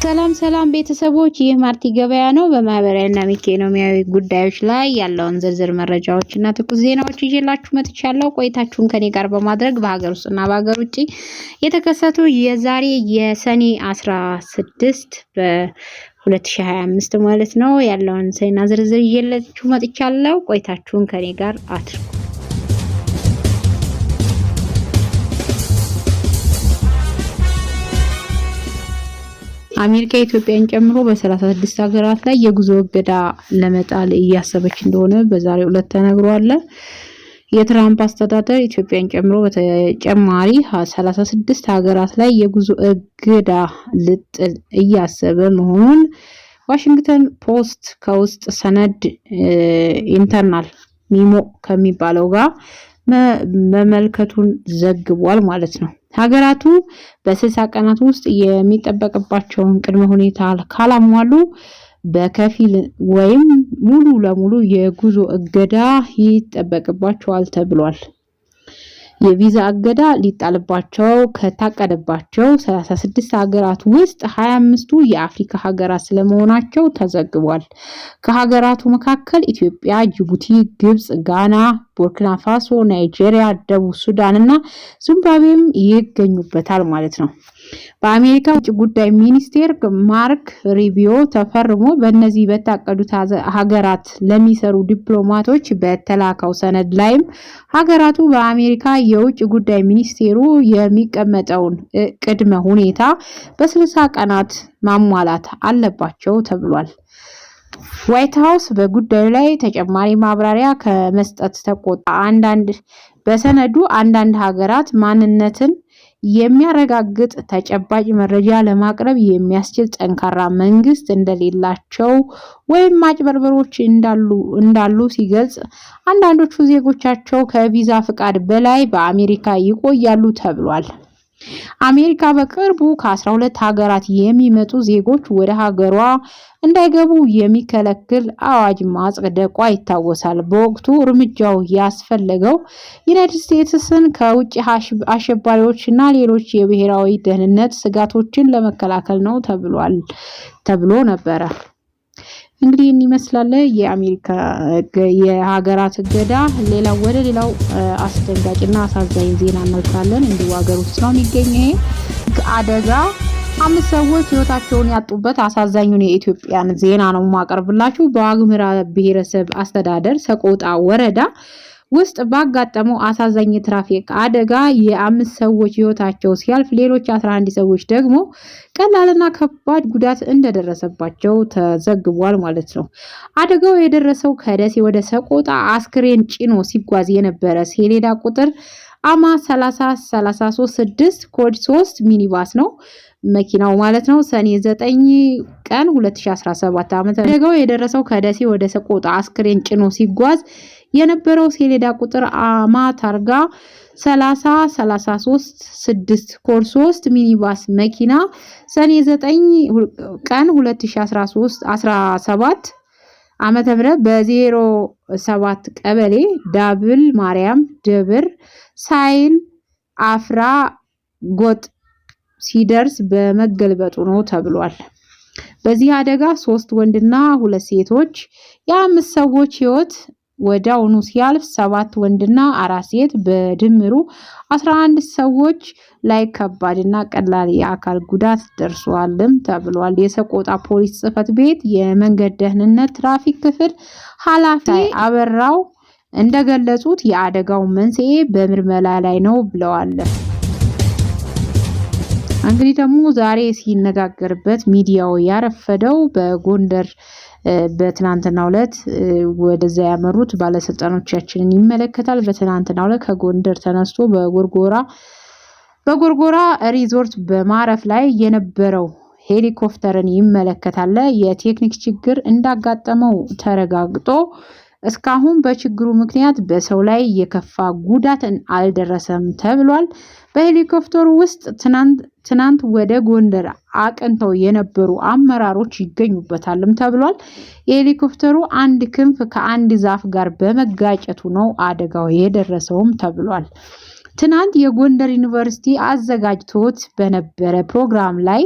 ሰላም ቤተሰቦች፣ ይህ ማርቲ ገበያ ነው። በማህበራዊና ኢኮኖሚያዊ ጉዳዮች ላይ ያለውን ዝርዝር መረጃዎችና ትኩስ ዜናዎች ይዤላችሁ መጥቻለሁ። ቆይታችሁን ከኔ ጋር በማድረግ በሀገር ውስጥና በሀገር ውጭ የተከሰቱ የዛሬ የሰኔ 16 በ2025 ማለት ነው ያለውን ዜና ዝርዝር ይዤላችሁ መጥቻለሁ። ቆይታችሁን ከኔ ጋር አድርጉ። አሜሪካ ኢትዮጵያን ጨምሮ በ36 ሀገራት ላይ የጉዞ እገዳ ለመጣል እያሰበች እንደሆነ በዛሬው ዕለት ተነግሯል። የትራምፕ አስተዳደር ኢትዮጵያን ጨምሮ በተጨማሪ 36 ሀገራት ላይ የጉዞ እገዳ ልጥል እያሰበ መሆኑን ዋሽንግተን ፖስት ከውስጥ ሰነድ ኢንተርናል ሚሞ ከሚባለው ጋር መመልከቱን ዘግቧል ማለት ነው። ሀገራቱ በ60 ቀናት ውስጥ የሚጠበቅባቸውን ቅድመ ሁኔታ ካላሟሉ በከፊል ወይም ሙሉ ለሙሉ የጉዞ እገዳ ይጠበቅባቸዋል ተብሏል። የቪዛ እገዳ ሊጣልባቸው ከታቀደባቸው 36 ሀገራት ውስጥ 25ቱ የአፍሪካ ሀገራት ስለመሆናቸው ተዘግቧል። ከሀገራቱ መካከል ኢትዮጵያ፣ ጅቡቲ፣ ግብጽ፣ ጋና፣ ቡርኪና ፋሶ፣ ናይጄሪያ፣ ደቡብ ሱዳን እና ዚምባብዌም ይገኙበታል ማለት ነው። በአሜሪካ ውጭ ጉዳይ ሚኒስቴር ማርክ ሩቢዮ ተፈርሞ በእነዚህ በታቀዱት ሀገራት ለሚሰሩ ዲፕሎማቶች በተላከው ሰነድ ላይም ሀገራቱ በአሜሪካ የውጭ ጉዳይ ሚኒስቴሩ የሚቀመጠውን ቅድመ ሁኔታ በ60 ቀናት ማሟላት አለባቸው ተብሏል። ዋይት ሃውስ በጉዳዩ ላይ ተጨማሪ ማብራሪያ ከመስጠት ተቆጣ። በሰነዱ አንዳንድ ሀገራት ማንነትን የሚያረጋግጥ ተጨባጭ መረጃ ለማቅረብ የሚያስችል ጠንካራ መንግስት እንደሌላቸው ወይም ማጭበርበሮች እንዳሉ ሲገልጽ፣ አንዳንዶቹ ዜጎቻቸው ከቪዛ ፍቃድ በላይ በአሜሪካ ይቆያሉ ተብሏል። አሜሪካ በቅርቡ ከ12 ሀገራት የሚመጡ ዜጎች ወደ ሀገሯ እንዳይገቡ የሚከለክል አዋጅ ማጽደቋ ይታወሳል። በወቅቱ እርምጃው ያስፈለገው ዩናይትድ ስቴትስን ከውጭ አሸባሪዎችና ሌሎች የብሔራዊ ደህንነት ስጋቶችን ለመከላከል ነው ተብሎ ነበረ። እንግዲህ ይመስላል የአሜሪካ የሀገራት እገዳ። ሌላው አስደንጋጭና አሳዛኝ ዜና እናውቃለን። እንዲሁ ሀገር ውስጥ ነው የሚገኘው አደጋ 5 ሰዎች ህይወታቸውን ያጡበት አሳዛኙን የኢትዮጵያን ዜና ነው ማቀርብላችሁ። በዋግምራ ብሔረሰብ አስተዳደር ሰቆጣ ወረዳ ውስጥ ባጋጠመው አሳዛኝ ትራፊክ አደጋ የ5 ሰዎች ህይወታቸው ሲያልፍ ሌሎች 11 ሰዎች ደግሞ ቀላልና ከባድ ጉዳት እንደደረሰባቸው ተዘግቧል ማለት ነው። አደጋው የደረሰው ከደሴ ወደ ሰቆጣ አስክሬን ጭኖ ሲጓዝ የነበረ ሰሌዳ ቁጥር አማ 30336 ኮድ 3 ሚኒባስ ነው መኪናው ማለት ነው። ሰኔ 9 ቀን 2017 ዓ.ም አደጋው የደረሰው ከደሴ ወደ ሰቆጣ አስክሬን ጭኖ ሲጓዝ የነበረው ሰሌዳ ቁጥር አማ ታርጋ 30336 ኮድ 3 ሚኒባስ መኪና ሰኔ 9 ቀን 2017 ዓመተ ምህረት በ07 ቀበሌ ዳብል ማርያም ደብር ሳይል አፍራ ጎጥ ሲደርስ በመገልበጡ ነው ተብሏል። በዚህ አደጋ 3 ወንድና 2 ሴቶች የ5 ሰዎች ህይወት ወዲያውኑ ሲያልፍ 7 ወንድና 4 ሴት በድምሩ 11 ሰዎች ላይ ከባድና ቀላል የአካል ጉዳት ደርሷልም ተብሏል። የሰቆጣ ፖሊስ ጽሕፈት ቤት የመንገድ ደህንነት ትራፊክ ክፍል ኃላፊ አበራው እንደገለጹት የአደጋው መንስኤ በምርመራ ላይ ነው ብለዋል። እንግዲህ ደግሞ ዛሬ ሲነጋገርበት ሚዲያው ያረፈደው በጎንደር በትናንትናው ዕለት ወደዛ ያመሩት ባለስልጣኖቻችንን ይመለከታል። በትናንትናው ዕለት ከጎንደር ተነስቶ በጎርጎራ ሪዞርት በማረፍ ላይ የነበረው ሄሊኮፕተርን ይመለከታል። የቴክኒክ ችግር እንዳጋጠመው ተረጋግጦ እስካሁን በችግሩ ምክንያት በሰው ላይ የከፋ ጉዳት አልደረሰም ተብሏል። በሄሊኮፕተሩ ውስጥ ትናንት ወደ ጎንደር አቅንተው የነበሩ አመራሮች ይገኙበታልም ተብሏል። የሄሊኮፕተሩ አንድ ክንፍ ከአንድ ዛፍ ጋር በመጋጨቱ ነው አደጋው የደረሰውም ተብሏል። ትናንት የጎንደር ዩኒቨርሲቲ አዘጋጅቶት በነበረ ፕሮግራም ላይ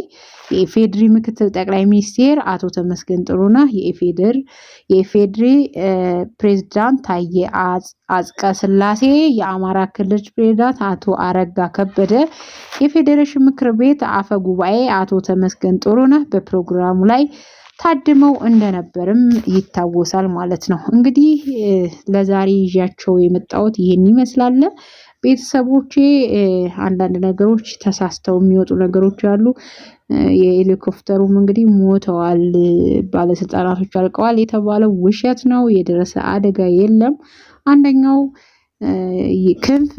የኢፌድሪ ምክትል ጠቅላይ ሚኒስቴር አቶ ተመስገን ጥሩነህ፣ የኢፌድሪ ፕሬዝዳንት ታዬ አጽቀ ሥላሴ፣ የአማራ ክልል ፕሬዝዳንት አቶ አረጋ ከበደ፣ የፌዴሬሽን ምክር ቤት አፈ ጉባኤ አቶ ተመስገን ጥሩነህ በፕሮግራሙ ላይ ታድመው እንደነበርም ይታወሳል ማለት ነው። እንግዲህ ለዛሬ ይዣቸው የመጣሁት ይሄን ይመስላል። ቤተሰቦቼ አንዳንድ ነገሮች ተሳስተው የሚወጡ ነገሮች አሉ። የሄሊኮፕተሩም እንግዲህ ሞተዋል፣ ባለስልጣናቶች አልቀዋል የተባለው ውሸት ነው። የደረሰ አደጋ የለም። አንደኛው ክንፍ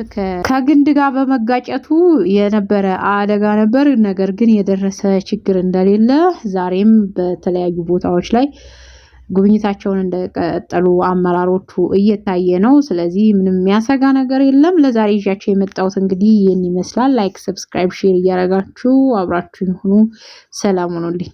ከግንድ ጋር በመጋጨቱ የነበረ አደጋ ነበር። ነገር ግን የደረሰ ችግር እንደሌለ ዛሬም በተለያዩ ቦታዎች ላይ ጉብኝታቸውን እንደቀጠሉ አመራሮቹ እየታየ ነው። ስለዚህ ምንም የሚያሰጋ ነገር የለም። ለዛሬ ይዣቸው የመጣሁት እንግዲህ ይህን ይመስላል። ላይክ፣ ሰብስክራይብ፣ ሼር እያደረጋችሁ አብራችሁን ሁኑ። ሰላም ሁኑልኝ።